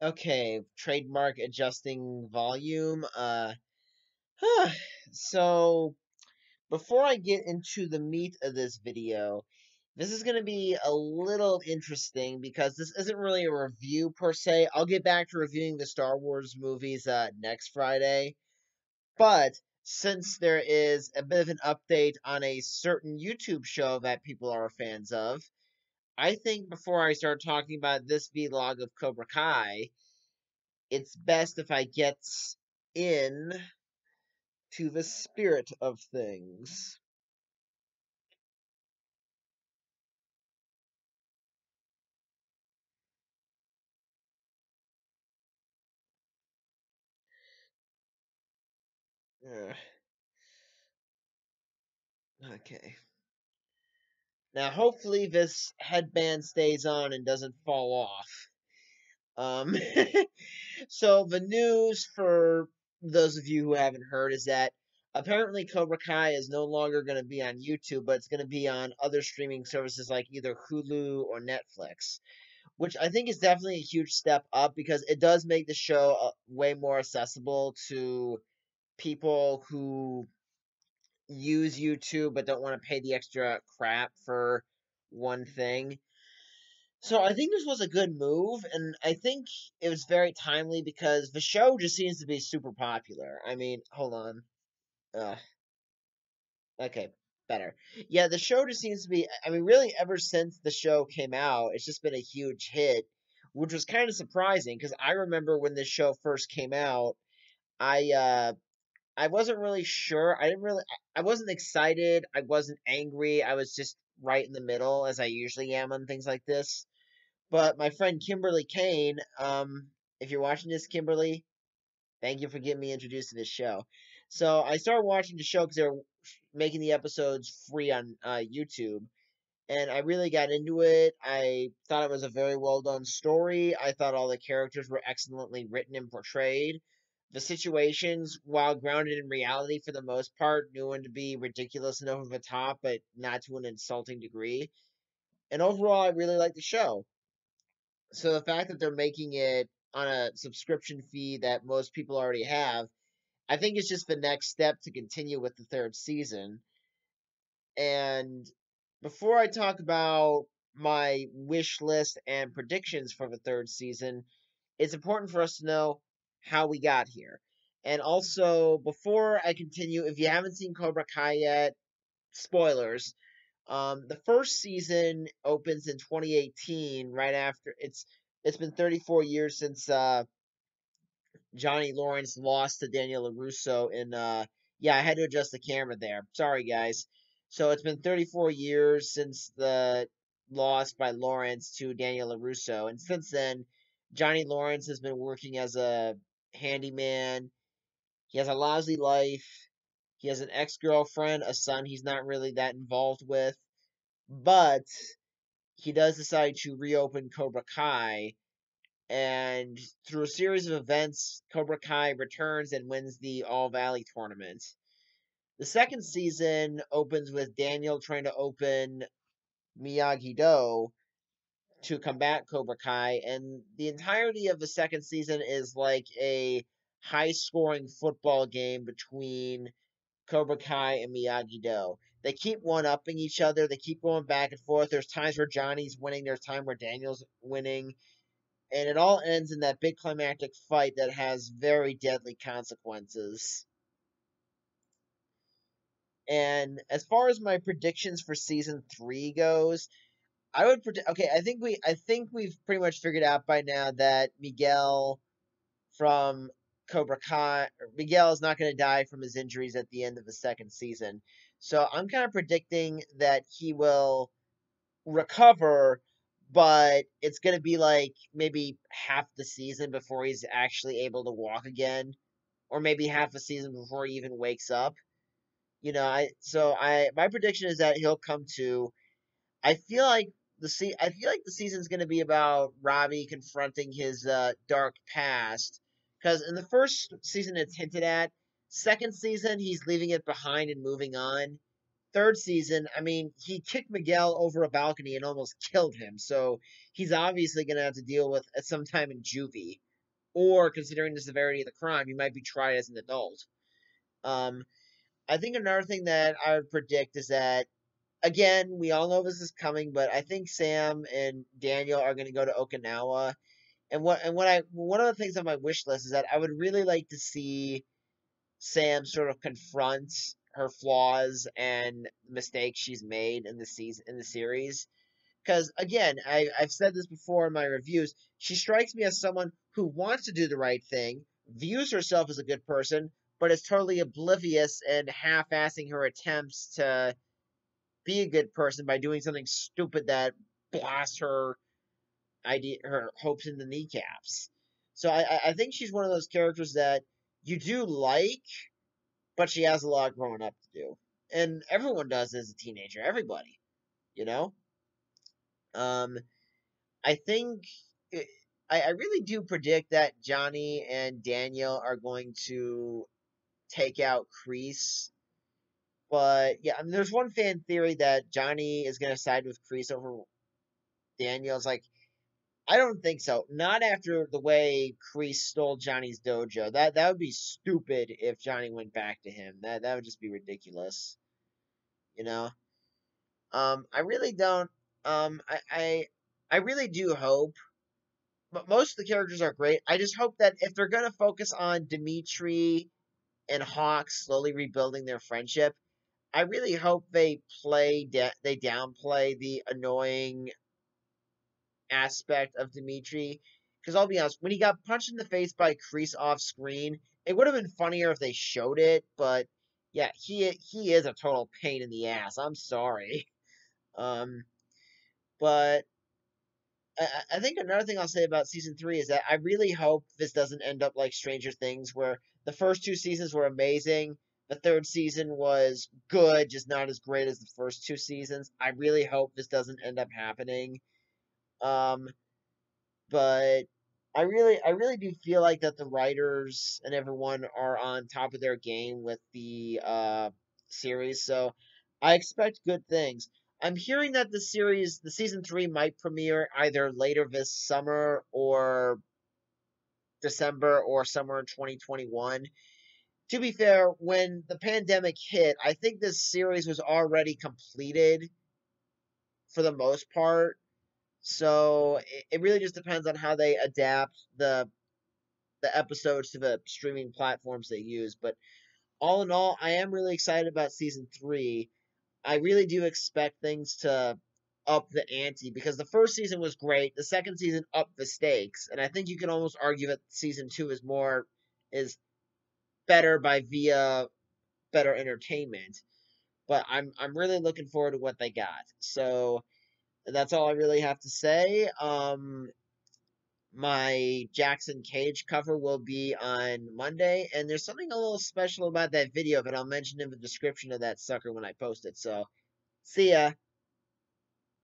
Okay, trademark adjusting volume. So before I get into the meat of this video, this is going to be a little interesting because this isn't really a review per se. I'll get back to reviewing the Star Wars movies next Friday, but since there is a bit of an update on a certain YouTube show that people are fans of, I think before I start talking about this vlog of Cobra Kai, it's best if I get in to the spirit of things. Ugh, okay. Now, hopefully, this headband stays on and doesn't fall off. Um, so the news for those of you who haven't heard is that apparently Cobra Kai is no longer going to be on YouTube, but it's going to be on other streaming services like either Hulu or Netflix, which I think is definitely a huge step up because it does make the show way more accessible to people who use YouTube but don't want to pay the extra crap for one thing. So I think this was a good move, and I think it was very timely because the show just seems to be super popular. I mean, hold on. Uh, okay, better. Yeah, the show just seems to be. I mean, really, ever since the show came out, it's just been a huge hit, which was kind of surprising because I remember when this show first came out, I uh, I wasn't really sure. I wasn't excited. I wasn't angry. I was just right in the middle, as I usually am on things like this. But my friend Kimberly Kane, if you're watching this, Kimberly, thank you for getting me introduced to this show. So I started watching the show because they were making the episodes free on YouTube, and I really got into it. I thought it was a very well done story. I thought all the characters were excellently written and portrayed. The situations, while grounded in reality for the most part, knew when to be ridiculous and over the top, but not to an insulting degree. And overall, I really liked the show. So the fact that they're making it on a subscription fee that most people already have, I think it's just the next step to continue with the third season. And before I talk about my wish list and predictions for the third season, it's important for us to know how we got here. And also, before I continue, if you haven't seen Cobra Kai yet, spoilers. The first season opens in 2018, right after it's been 34 years since Johnny Lawrence lost to Daniel LaRusso in yeah, I had to adjust the camera there. Sorry guys. So it's been 34 years since the loss by Lawrence to Daniel LaRusso, and since then Johnny Lawrence has been working as a handyman. He has a lousy life. He has an ex-girlfriend, a son he's not really that involved with, but he does decide to reopen Cobra Kai, and through a series of events, Cobra Kai returns and wins the All Valley tournament. The second season opens with Daniel trying to open Miyagi Do to combat Cobra Kai, and the entirety of the second season is like a high scoring football game between Cobra Kai and Miyagi Do. They keep one upping each other. They keep going back and forth. There's times where Johnny's winning. There's time where Daniel's winning, and it all ends in that big climactic fight that has very deadly consequences. And as far as my predictions for season 3 goes, I would predict. Okay, I think we've pretty much figured out by now that Miguel from Cobra Kai. Miguel is not going to die from his injuries at the end of the second season. So I'm kind of predicting that he will recover, but it's going to be like maybe half the season before he's actually able to walk again, or maybe half the season before he even wakes up. I my prediction is that he'll come to. I feel like I feel like the season's going to be about Robbie confronting his dark past, because in the first season it's hinted at. Second season he's leaving it behind and moving on. Third season, I mean, he kicked Miguel over a balcony and almost killed him, so he's obviously going to have to deal with at some time in juvie. or considering the severity of the crime, you might be tried as an adult. Um, I think another thing that I would predict is that, again, we all know this is coming, but I think Sam and Daniel are going to go to Okinawa. And one of the things on my wish list is that I would really like to see Sam sort of confront her flaws and mistakes she's made in the series. Because again, I've said this before in my reviews. She strikes me as someone who wants to do the right thing, views herself as a good person, but is totally oblivious and half-assing her attempts to be a good person by doing something stupid that blasts her hopes in the kneecaps. So I think she's one of those characters that you do like, but she has a lot growing up to do, and everyone does as a teenager. Everybody, you know. Um, I think it, I really do predict that Johnny and Daniel are going to take out Kreese. But yeah, I mean, there's one fan theory that Johnny is going to side with Kreese over Daniel. It's like, I don't think so. Not after the way Kreese stole Johnny's dojo. That would be stupid if Johnny went back to him. That would just be ridiculous. You know. I really don't. I really do hope. But most of the characters are great. I just hope that if they're gonna focus on Dimitri and Hawk slowly rebuilding their friendship, I really hope they downplay the annoying aspect of Dimitri. Because I'll be honest, when he got punched in the face by Kreese off screen, it would have been funnier if they showed it. But yeah, he is a total pain in the ass. I'm sorry. Um, but I think another thing I'll say about season three is that I really hope this doesn't end up like Stranger Things, where the first two seasons were amazing. The third season was good, just not as great as the first two seasons. I really hope this doesn't end up happening. Um, but I really do feel like that the writers and everyone are on top of their game with the series, so I expect good things. I'm hearing that the season three, might premiere either later this summer or December or somewhere in 2021. To be fair, when the pandemic hit, I think this series was already completed for the most part. So it really just depends on how they adapt the episodes to the streaming platforms they use. But all in all, I am really excited about season three. I really do expect things to up the ante because the first season was great. The second season upped the stakes, and I think you can almost argue that season two is better by via better entertainment. But I'm really looking forward to what they got. So that's all I really have to say. My Jackson Cage cover will be on Monday, and there's something a little special about that video, but I'll mention in the description of that sucker when I post it. So, see ya.